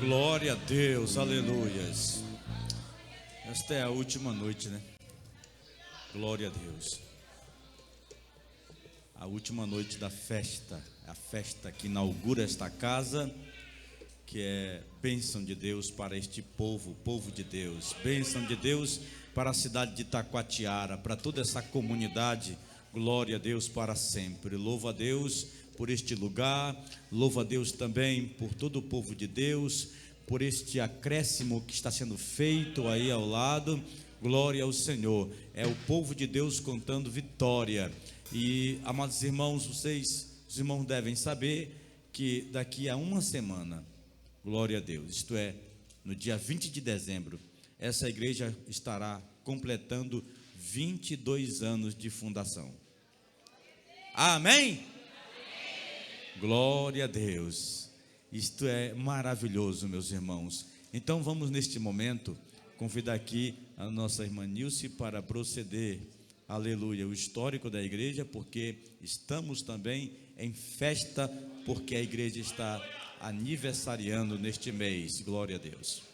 Glória a Deus, aleluias. Esta é a última noite, né? Glória a Deus. A última noite da festa, a festa que inaugura esta casa, que é bênção de Deus para este povo, povo de Deus. Bênção de Deus para a cidade de Itacoatiara, para toda essa comunidade. Glória a Deus para sempre. Louva a Deus por este lugar, louva a Deus também por todo o povo de Deus, por este acréscimo que está sendo feito aí ao lado. Glória ao Senhor. É o povo de Deus contando vitória. E, amados irmãos, os irmãos devem saber que daqui a uma semana, glória a Deus, isto é, no dia 20 de dezembro, essa igreja estará completando 22 anos de fundação. Amém? Glória a Deus. Isto é maravilhoso, meus irmãos. Então vamos neste momento convidar aqui a nossa irmã Nilce para proceder, aleluia, o histórico da igreja, porque estamos também em festa, porque a igreja está aniversariando neste mês. Glória a Deus.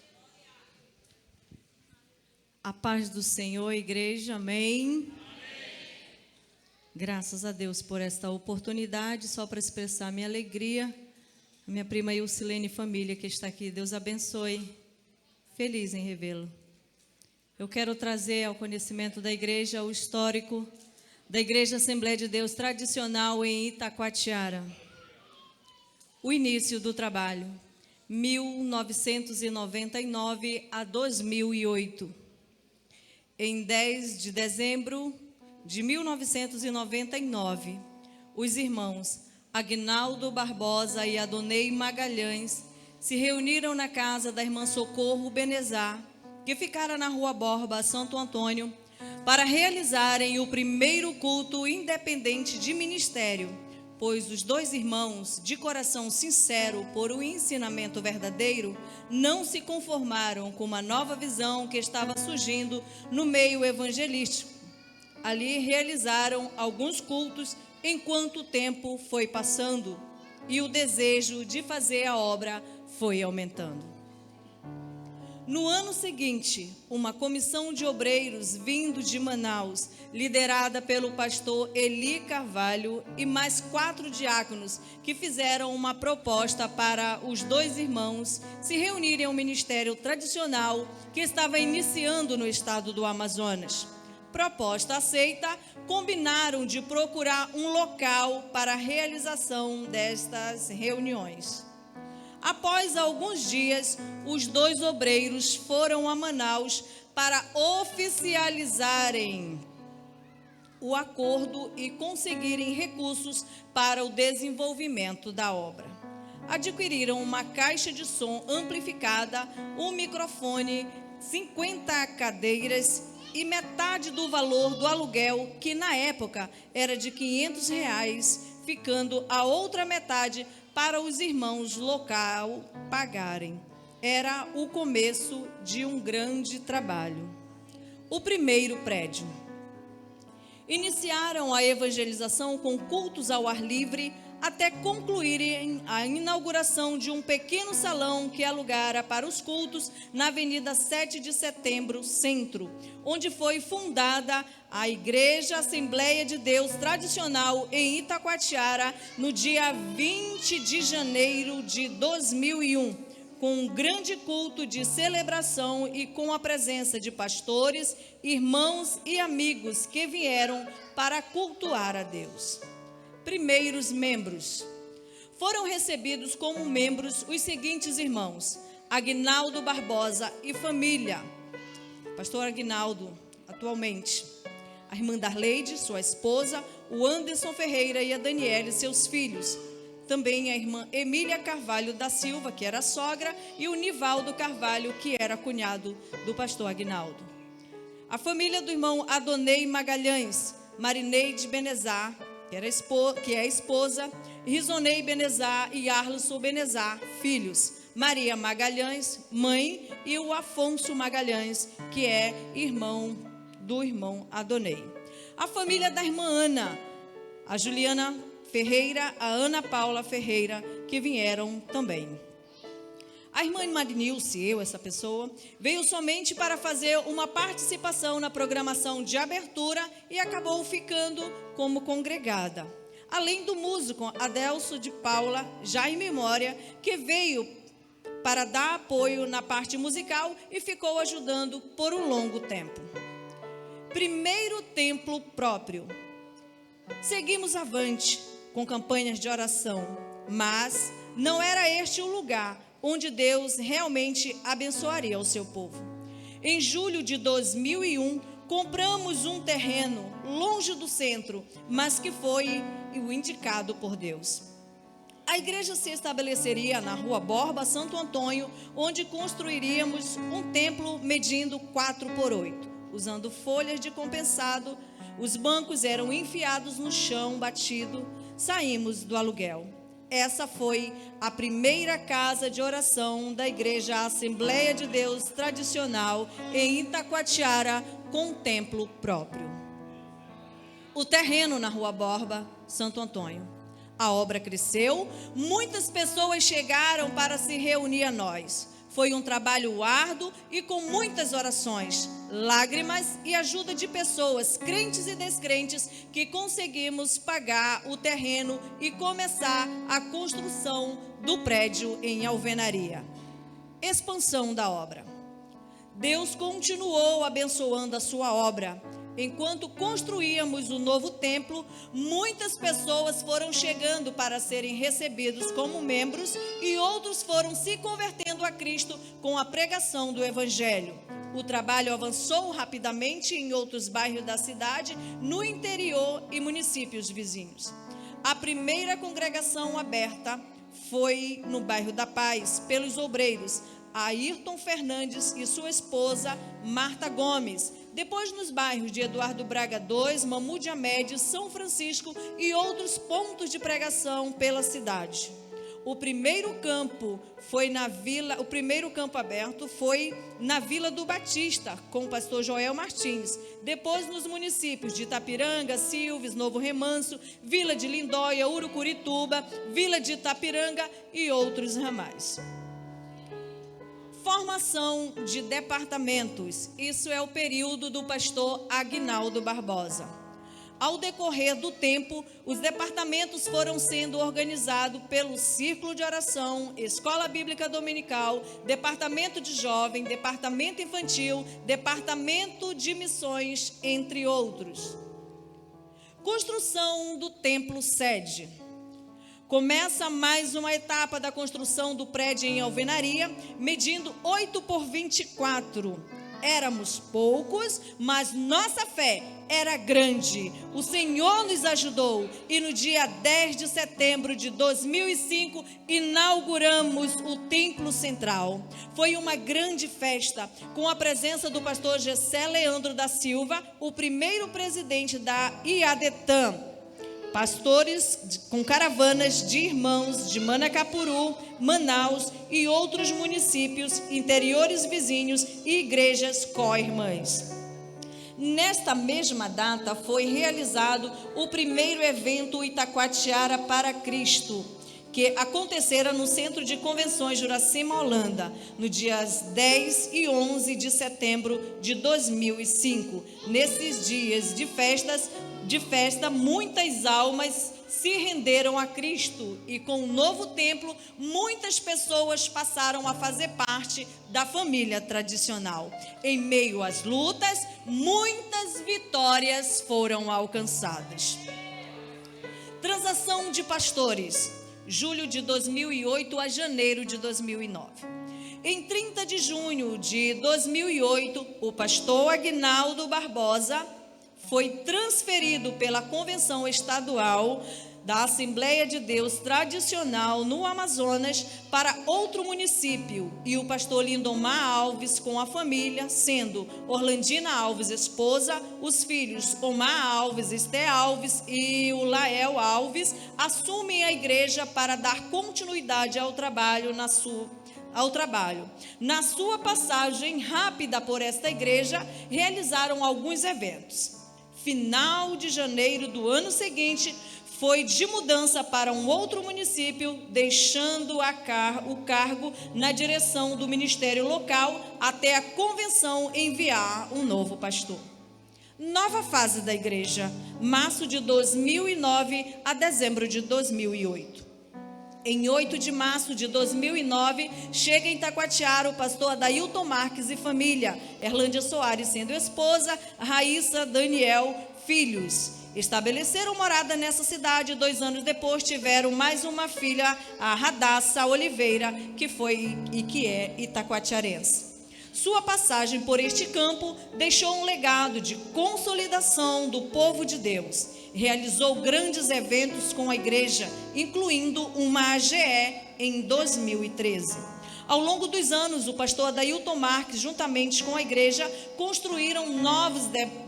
A paz do Senhor, igreja, amém. Graças a Deus por esta oportunidade, só para expressar minha alegria. Minha prima Ilcilene e família que está aqui, Deus abençoe. Feliz em revê-lo. Eu quero trazer ao conhecimento da igreja o histórico da Igreja Assembleia de Deus tradicional em Itacoatiara. O início do trabalho, 1999 a 2008. Em 10 de dezembro de 1999, os irmãos Aguinaldo Barbosa e Adonei Magalhães se reuniram na casa da irmã Socorro Benezar, que ficara na Rua Borba, Santo Antônio, para realizarem o primeiro culto independente de ministério, pois os dois irmãos, de coração sincero por um ensinamento verdadeiro, não se conformaram com uma nova visão que estava surgindo no meio evangelístico. Ali realizaram alguns cultos enquanto o tempo foi passando e o desejo de fazer a obra foi aumentando. No ano seguinte, uma comissão de obreiros vindo de Manaus, liderada pelo pastor Eli Carvalho e mais 4 diáconos que fizeram uma proposta para os dois irmãos se reunirem ao ministério tradicional que estava iniciando no estado do Amazonas. Proposta aceita, combinaram de procurar um local para a realização destas reuniões. Após alguns dias, os dois obreiros foram a Manaus para oficializarem o acordo e conseguirem recursos para o desenvolvimento da obra. Adquiriram uma caixa de som amplificada, um microfone, 50 cadeiras e metade do valor do aluguel, que na época era de R$500, ficando a outra metade para os irmãos local pagarem. Era o começo de um grande trabalho. O primeiro prédio. Iniciaram a evangelização com cultos ao ar livre, até concluírem a inauguração de um pequeno salão que alugara para os cultos na Avenida 7 de Setembro, Centro, onde foi fundada a Igreja Assembleia de Deus Tradicional em Itacoatiara no dia 20 de janeiro de 2001, com um grande culto de celebração e com a presença de pastores, irmãos e amigos que vieram para cultuar a Deus. Primeiros membros. Foram recebidos como membros os seguintes irmãos: Aguinaldo Barbosa e família. Pastor Aguinaldo, atualmente. A irmã Darleide, sua esposa, o Anderson Ferreira e a Daniele, seus filhos. Também a irmã Emília Carvalho da Silva, que era sogra, e o Nivaldo Carvalho, que era cunhado do pastor Aguinaldo. A família do irmão Adonei Magalhães, Marineide Benezar, que é a esposa, Risonei Benezar e Arlisson Benezar, filhos, Maria Magalhães, mãe, e o Afonso Magalhães, que é irmão do irmão Adonei. A família da irmã Ana, a Juliana Ferreira, a Ana Paula Ferreira, que vieram também. A A irmã Marinilce, essa pessoa, veio somente para fazer uma participação na programação de abertura e acabou ficando como congregada. Além do músico Adelso de Paula, já em memória, que veio para dar apoio na parte musical e ficou ajudando por um longo tempo. Primeiro templo próprio. Seguimos avante com campanhas de oração, mas não era este o lugar onde Deus realmente abençoaria o seu povo. Em julho de 2001, compramos um terreno longe do centro, mas que foi o indicado por Deus. A igreja se estabeleceria na Rua Borba, Santo Antônio, onde construiríamos um templo medindo 4x8, usando folhas de compensado. Os bancos eram enfiados no chão batido. Saímos do aluguel. Essa foi a primeira casa de oração da Igreja Assembleia de Deus Tradicional em Itacoatiara, com templo próprio. O terreno na Rua Borba, Santo Antônio. A obra cresceu, muitas pessoas chegaram para se reunir a nós. Foi um trabalho árduo e com muitas orações, lágrimas e ajuda de pessoas, crentes e descrentes, que conseguimos pagar o terreno e começar a construção do prédio em alvenaria. Expansão da obra. Deus continuou abençoando a sua obra. Enquanto construíamos o novo templo, muitas pessoas foram chegando para serem recebidos como membros e outros foram se convertendo a Cristo com a pregação do Evangelho. O trabalho avançou rapidamente em outros bairros da cidade, no interior e municípios vizinhos. A primeira congregação aberta foi no bairro da Paz, pelos obreiros Ayrton Fernandes e sua esposa Marta Gomes. Depois nos bairros de Eduardo Braga 2, Mamude Amédio, São Francisco e outros pontos de pregação pela cidade. O primeiro campo aberto foi na Vila do Batista, com o pastor Joel Martins. Depois nos municípios de Itapiranga, Silves, Novo Remanso, Vila de Lindóia, Urucurituba, Vila de Itapiranga e outros ramais. Formação de departamentos. Isso é o período do pastor Aguinaldo Barbosa. Ao decorrer do tempo, os departamentos foram sendo organizados pelo Círculo de Oração, Escola Bíblica Dominical, Departamento de Jovem, Departamento Infantil, Departamento de Missões, entre outros. Construção do templo sede. Começa mais uma etapa da construção do prédio em alvenaria, medindo 8x24. Éramos poucos, mas nossa fé era grande. O Senhor nos ajudou e no dia 10 de setembro de 2005, inauguramos o templo central. Foi uma grande festa, com a presença do pastor Gessé Leandro da Silva, o primeiro presidente da IADETAM. Pastores com caravanas de irmãos de Manacapuru, Manaus e outros municípios, interiores vizinhos e igrejas co-irmãs. Nesta mesma data foi realizado o primeiro evento Itacoatiara para Cristo, que acontecera no Centro de Convenções Juracima Holanda, no dias 10 e 11 de setembro de 2005. Nesses dias de festa, muitas almas se renderam a Cristo e com o novo templo, muitas pessoas passaram a fazer parte da família tradicional. Em meio às lutas, muitas vitórias foram alcançadas. Transação de pastores, julho de 2008 a janeiro de 2009. Em 30 de junho de 2008, o pastor Aguinaldo Barbosa foi transferido pela Convenção Estadual da Assembleia de Deus Tradicional no Amazonas para outro município, e o pastor Lindomar Alves com a família, sendo Orlandina Alves esposa, os filhos Omar Alves, Esté Alves e o Lael Alves, assumem a igreja para dar continuidade ao trabalho. Na sua passagem rápida por esta igreja, realizaram alguns eventos. Final de janeiro do ano seguinte, foi de mudança para um outro município, deixando o cargo na direção do ministério local até a convenção enviar um novo pastor. Nova fase da igreja, março de 2009 a dezembro de 2008. Em 8 de março de 2009, chega em Taquatiara o pastor Adailton Marques e família, Erlândia Soares sendo esposa, Raíssa, Daniel, filhos. Estabeleceram morada nessa cidade. 2 anos depois tiveram mais uma filha, a Radassa Oliveira, que foi e que é itaquatiarense. Sua passagem por este campo deixou um legado de consolidação do povo de Deus. Realizou grandes eventos com a igreja, incluindo uma AGE em 2013. Ao longo dos anos, o pastor Adailton Marques, juntamente com a igreja, construíram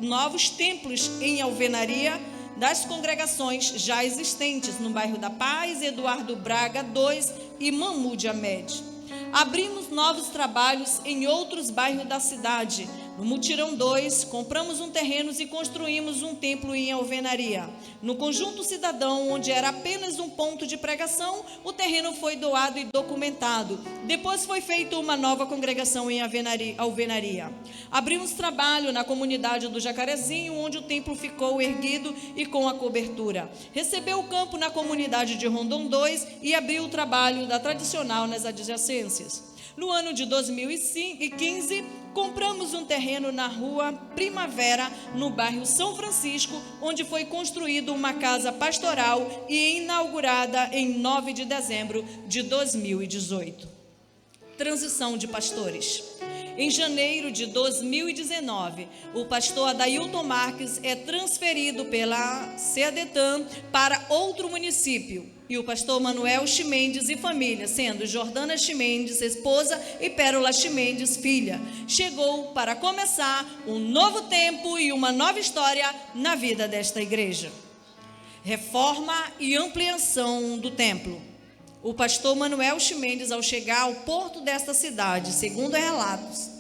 novos templos em alvenaria das congregações já existentes no bairro da Paz, Eduardo Braga 2 e Mahmoud Ahmed. Abrimos novos trabalhos em outros bairros da cidade. No Mutirão 2, compramos um terreno e construímos um templo em alvenaria. No Conjunto Cidadão, onde era apenas um ponto de pregação, o terreno foi doado e documentado. Depois foi feita uma nova congregação em alvenaria. Abrimos trabalho na comunidade do Jacarezinho, onde o templo ficou erguido e com a cobertura. Recebeu o campo na comunidade de Rondon 2 e abriu o trabalho da tradicional nas adjacências. No ano de 2015, compramos um terreno na rua Primavera, no bairro São Francisco, onde foi construída uma casa pastoral e inaugurada em 9 de dezembro de 2018. Transição de pastores. Em janeiro de 2019, o pastor Adailton Marques é transferido pela CADETAM para outro município. E o pastor Manuel Chimendes e família, sendo Jordana Chimendes, esposa, e Pérola Chimendes, filha. Chegou para começar um novo tempo e uma nova história na vida desta igreja. Reforma e ampliação do templo. O pastor Manuel Chimendes, ao chegar ao porto desta cidade, segundo relatos,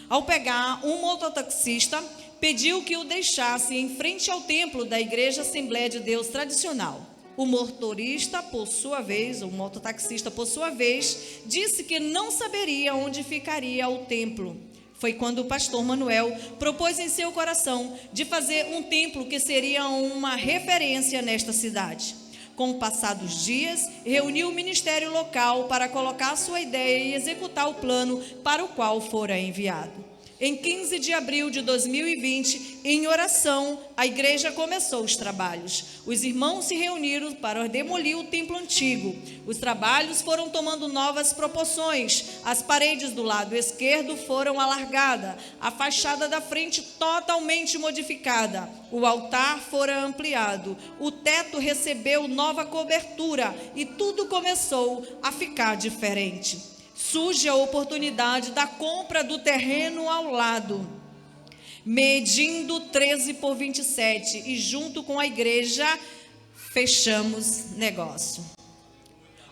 ao pegar um mototaxista, pediu que o deixasse em frente ao templo da Igreja Assembleia de Deus tradicional. O motorista, por sua vez, o mototaxista, por sua vez, disse que não saberia onde ficaria o templo. Foi quando o pastor Manuel propôs em seu coração de fazer um templo que seria uma referência nesta cidade. Com o passar dos dias, reuniu o ministério local para colocar sua ideia e executar o plano para o qual fora enviado. Em 15 de abril de 2020, em oração, a igreja começou os trabalhos. Os irmãos se reuniram para demolir o templo antigo. Os trabalhos foram tomando novas proporções. As paredes do lado esquerdo foram alargadas, a fachada da frente totalmente modificada. O altar fora ampliado, o teto recebeu nova cobertura e tudo começou a ficar diferente. Surge a oportunidade da compra do terreno ao lado, medindo 13 por 27, e junto com a igreja fechamos negócio.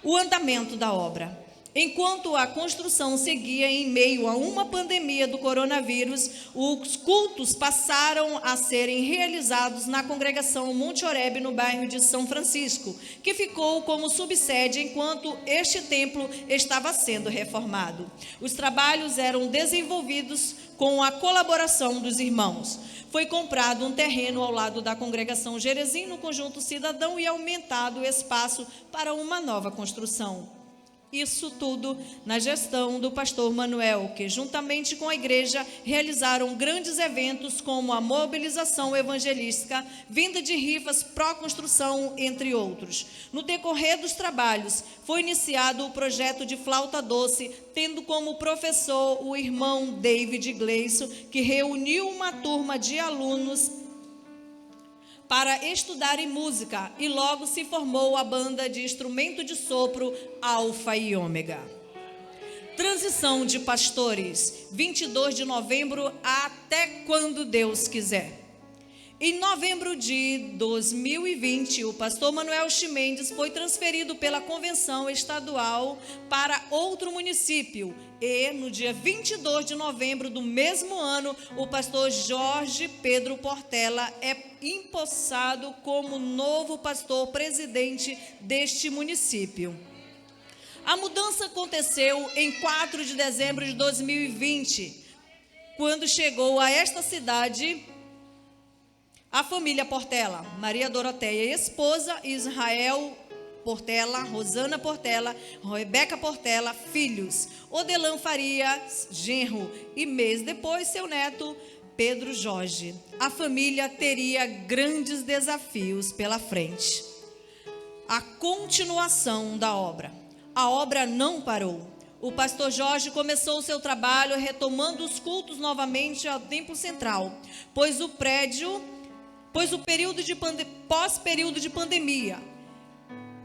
O andamento da obra. Enquanto a construção seguia em meio a uma pandemia do coronavírus, os cultos passaram a serem realizados na congregação Monte Oreb, no bairro de São Francisco, que ficou como subsede enquanto este templo estava sendo reformado. Os trabalhos eram desenvolvidos com a colaboração dos irmãos. Foi comprado um terreno ao lado da congregação Jerezim, no Conjunto Cidadão, e aumentado o espaço para uma nova construção. Isso tudo na gestão do pastor Manuel, que juntamente com a igreja realizaram grandes eventos como a mobilização evangelística, vinda de rifas pró-construção, entre outros. No decorrer dos trabalhos, foi iniciado o projeto de flauta doce, tendo como professor o irmão David Gleison, que reuniu uma turma de alunos para estudar em música, e logo se formou a banda de instrumento de sopro Alfa e Ômega. Transição de pastores, 22 de novembro, até quando Deus quiser. Em novembro de 2020, o pastor Manuel Chimendes foi transferido pela convenção estadual para outro município. E no dia 22 de novembro do mesmo ano, o pastor Jorge Pedro Portela é empossado como novo pastor presidente deste município. A mudança aconteceu em 4 de dezembro de 2020, quando chegou a esta cidade a família Portela, Maria Doroteia, esposa, Israel Portela, Rosana Portela, Rebeca Portela, filhos, Odelan Farias, genro, e mês depois seu neto, Pedro Jorge. A família teria grandes desafios pela frente. A continuação da obra. A obra não parou. O pastor Jorge começou o seu trabalho retomando os cultos novamente ao templo central, pois o pós-período de pandemia,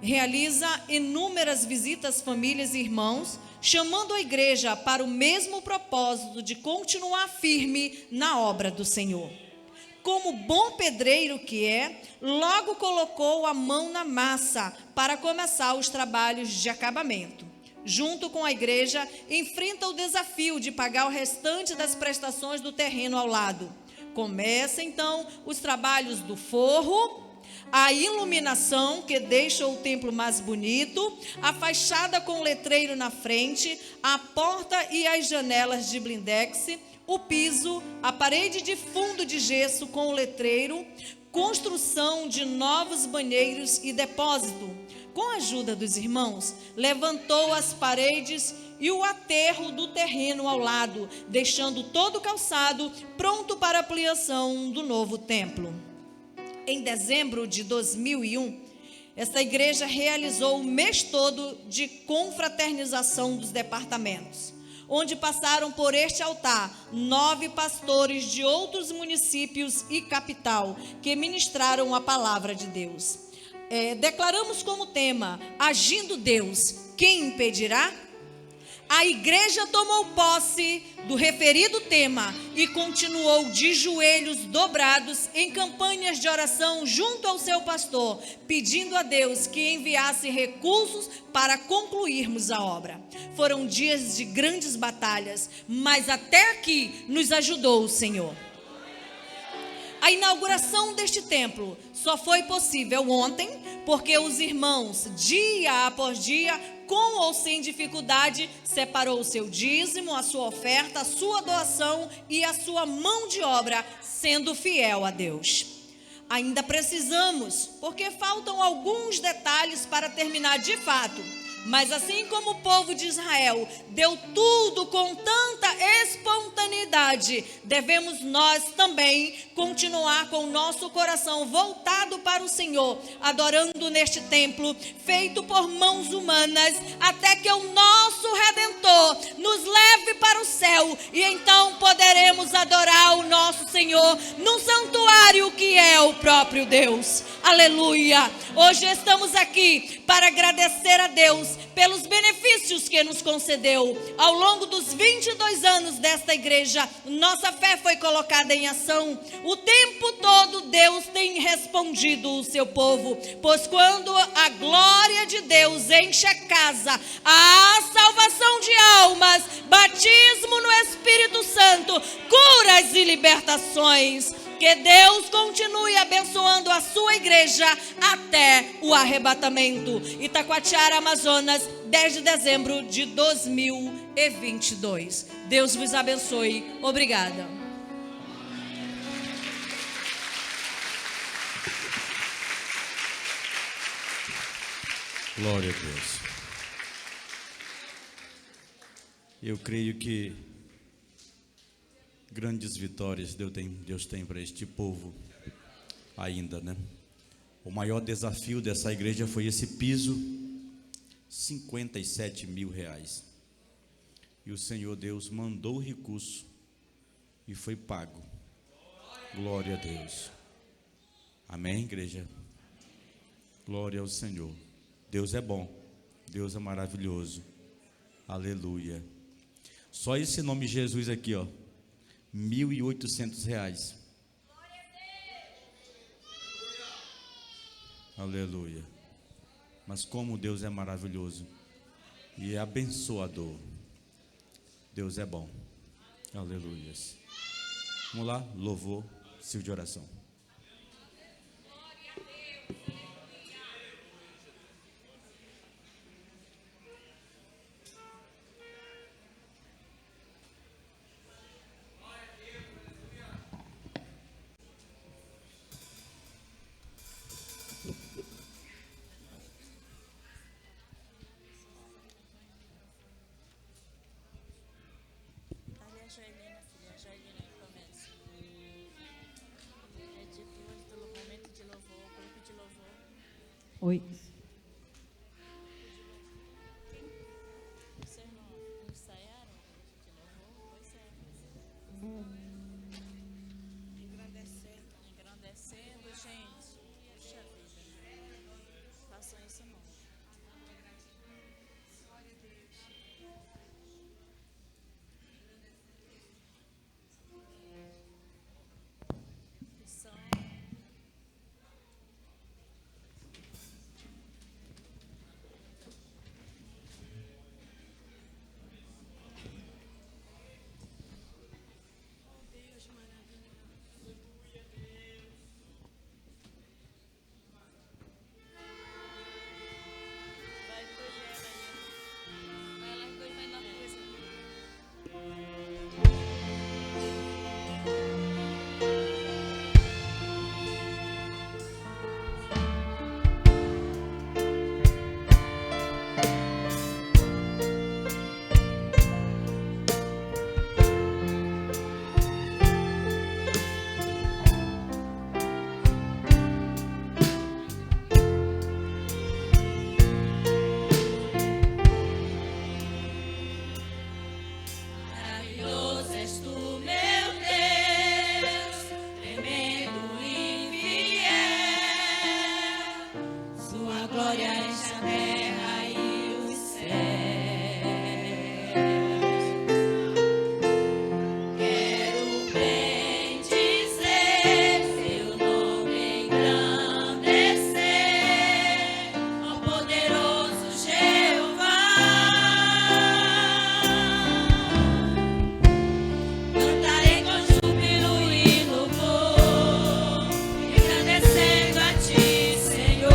realiza inúmeras visitas famílias e irmãos, chamando a igreja para o mesmo propósito de continuar firme na obra do Senhor. Como bom pedreiro que é, logo colocou a mão na massa para começar os trabalhos de acabamento. Junto com a igreja, enfrenta o desafio de pagar o restante das prestações do terreno ao lado. Começa então os trabalhos do forro, a iluminação que deixa o templo mais bonito, a fachada com letreiro na frente, a porta e as janelas de blindex, o piso, a parede de fundo de gesso com o letreiro, construção de novos banheiros e depósito. Com a ajuda dos irmãos, levantou as paredes e o aterro do terreno ao lado, deixando todo o calçado pronto para a ampliação do novo templo. Em dezembro de 2001, esta igreja realizou o mês todo de confraternização dos departamentos, onde passaram por este altar 9 pastores de outros municípios e capital que ministraram a palavra de Deus. Declaramos como tema: agindo Deus, quem impedirá? A igreja tomou posse do referido tema e continuou de joelhos dobrados em campanhas de oração junto ao seu pastor, pedindo a Deus que enviasse recursos para concluirmos a obra. Foram dias de grandes batalhas, mas até aqui nos ajudou o Senhor. A inauguração deste templo só foi possível ontem, porque os irmãos, dia após dia, com ou sem dificuldade, separou o seu dízimo, a sua oferta, a sua doação e a sua mão de obra, sendo fiel a Deus. Ainda precisamos, porque faltam alguns detalhes para terminar de fato. Mas assim como o povo de Israel deu tudo com tanta espontaneidade, devemos nós também continuar com o nosso coração voltado para o Senhor, adorando neste templo, feito por mãos humanas, até que o nosso Redentor nos leve para o céu, e então poderemos adorar o nosso Senhor num santuário que é o próprio Deus. Aleluia! Hoje estamos aqui para agradecer a Deus pelos benefícios que nos concedeu. Ao longo dos 22 anos desta igreja, nossa fé foi colocada em ação. O tempo todo Deus tem respondido o seu povo, pois quando a glória de Deus enche a casa, há salvação de almas, batismo no Espírito Santo, curas e libertações. Que Deus continue abençoando a sua igreja até o arrebatamento. Itacoatiara, Amazonas, 10 de dezembro de 2022. Deus vos abençoe. Obrigada. Glória a Deus. Eu creio que grandes vitórias Deus tem para este povo ainda, né? O maior desafio dessa igreja foi esse piso, 57 mil reais. E o Senhor Deus mandou o recurso e foi pago. Glória a Deus. Amém, igreja? Glória ao Senhor. Deus é bom, Deus é maravilhoso. Aleluia. Só esse nome Jesus aqui, ó, R$ 1.800. Aleluia. Mas como Deus é maravilhoso e é abençoador. Deus é bom. Aleluia. Vamos lá, louvor, silvo de oração. Joelina, filha, Joelina, começa. É depois do momento de louvor, grupo de louvor. Oi. Vocês não ensaiaram o grupo de louvor? Pois é. Engrandecendo, gente. Puxa vida. Façam isso não. Engrandecendo a ti, Senhor.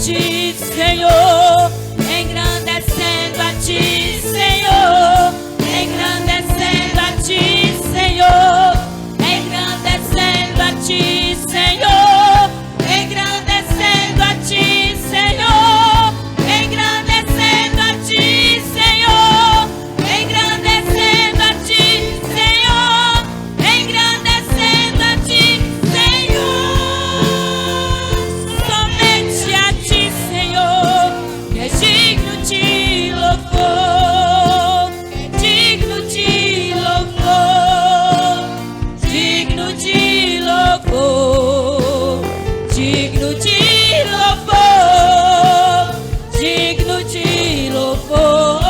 ti, Senhor, engrandecendo a ti, Senhor, engrandecendo a ti, Senhor, engrandecendo a ti, Senhor, engrandecendo a ti, Senhor, engrandecendo a ti, Senhor, engrandecendo a ti, Senhor, engrandecendo a ti, Senhor, somente a ti, Senhor, que é digno de louvor, que é digno de louvor, digno de louvor, digno de louvor, digno de louvor,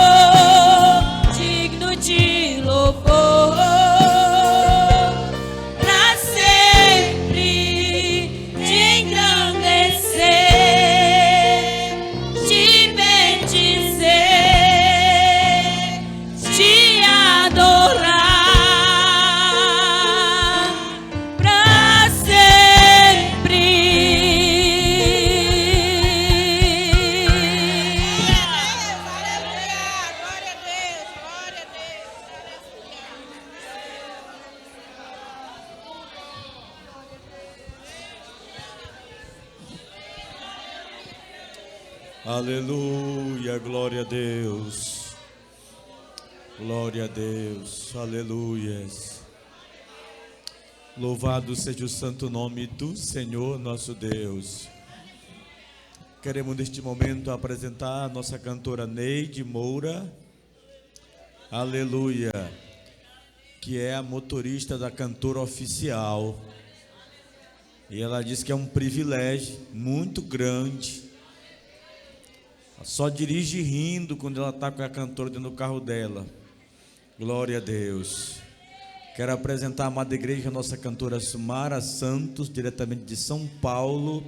digno de louvor, pra sempre te engrandecer, te bendizer, te adorar, pra sempre. Glória a Deus, glória a Deus. Aleluia, glória a Deus. Glória a Deus, aleluias. Louvado seja o santo nome do Senhor nosso Deus. Queremos neste momento apresentar a nossa cantora Neide Moura, aleluia, que é a motorista da cantora oficial. E ela diz que é um privilégio muito grande. Ela só dirige rindo quando ela está com a cantora dentro do carro dela. Glória a Deus. Quero apresentar a amada igreja, a nossa cantora Sumara Santos, diretamente de São Paulo,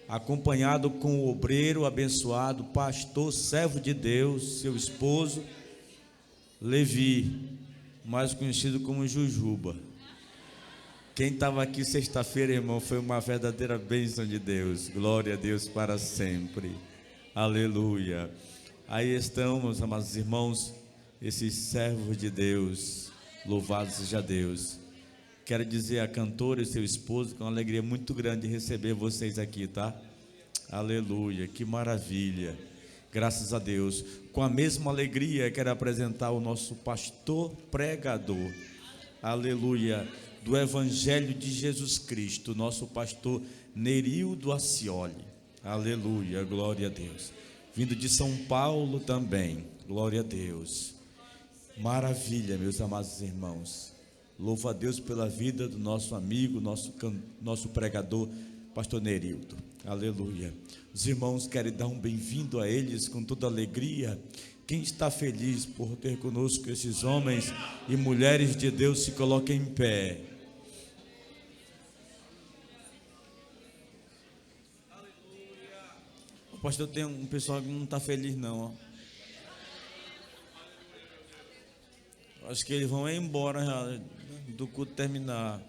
acompanhado com o obreiro abençoado, pastor, servo de Deus, seu esposo, Levi, mais conhecido como Jujuba. Quem estava aqui sexta-feira, irmão, foi uma verdadeira bênção de Deus. Glória a Deus para sempre. Aleluia. Aí estão, meus amados irmãos, esses servos de Deus. Louvado seja Deus. Quero dizer a cantora e seu esposo que é uma alegria muito grande receber vocês aqui, tá? Aleluia, que maravilha. Graças a Deus. Com a mesma alegria, quero apresentar o nosso pastor pregador. Aleluia. Do Evangelho de Jesus Cristo, nosso pastor Nerildo Acioli. Aleluia, glória a Deus. Vindo de São Paulo também, glória a Deus. Maravilha, meus amados irmãos. Louvo a Deus pela vida do nosso amigo, nosso pregador, pastor Nerildo. Aleluia. Os irmãos querem dar um bem-vindo a eles com toda alegria. Quem está feliz por ter conosco esses homens e mulheres de Deus, se coloquem em pé. O pastor, tem um pessoal que não está feliz não, ó. Acho que eles vão embora já, do culto terminar.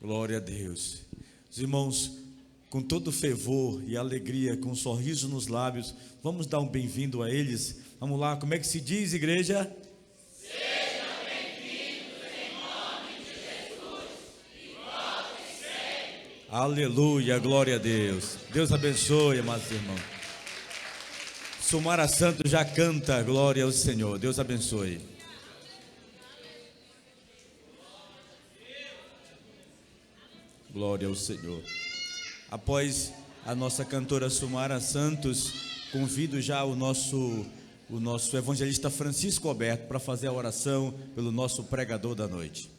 Glória a Deus. Os irmãos, com todo fervor e alegria, com um sorriso nos lábios, vamos dar um bem-vindo a eles. Vamos lá, como é que se diz, igreja? Sejam bem-vindos em nome de Jesus e volte sempre. Aleluia, glória a Deus. Deus abençoe, amados irmãos. Sumara Santos já canta, glória ao Senhor. Deus abençoe. Glória ao Senhor. Após a nossa cantora Sumara Santos, convido já o nosso evangelista Francisco Alberto para fazer a oração pelo nosso pregador da noite.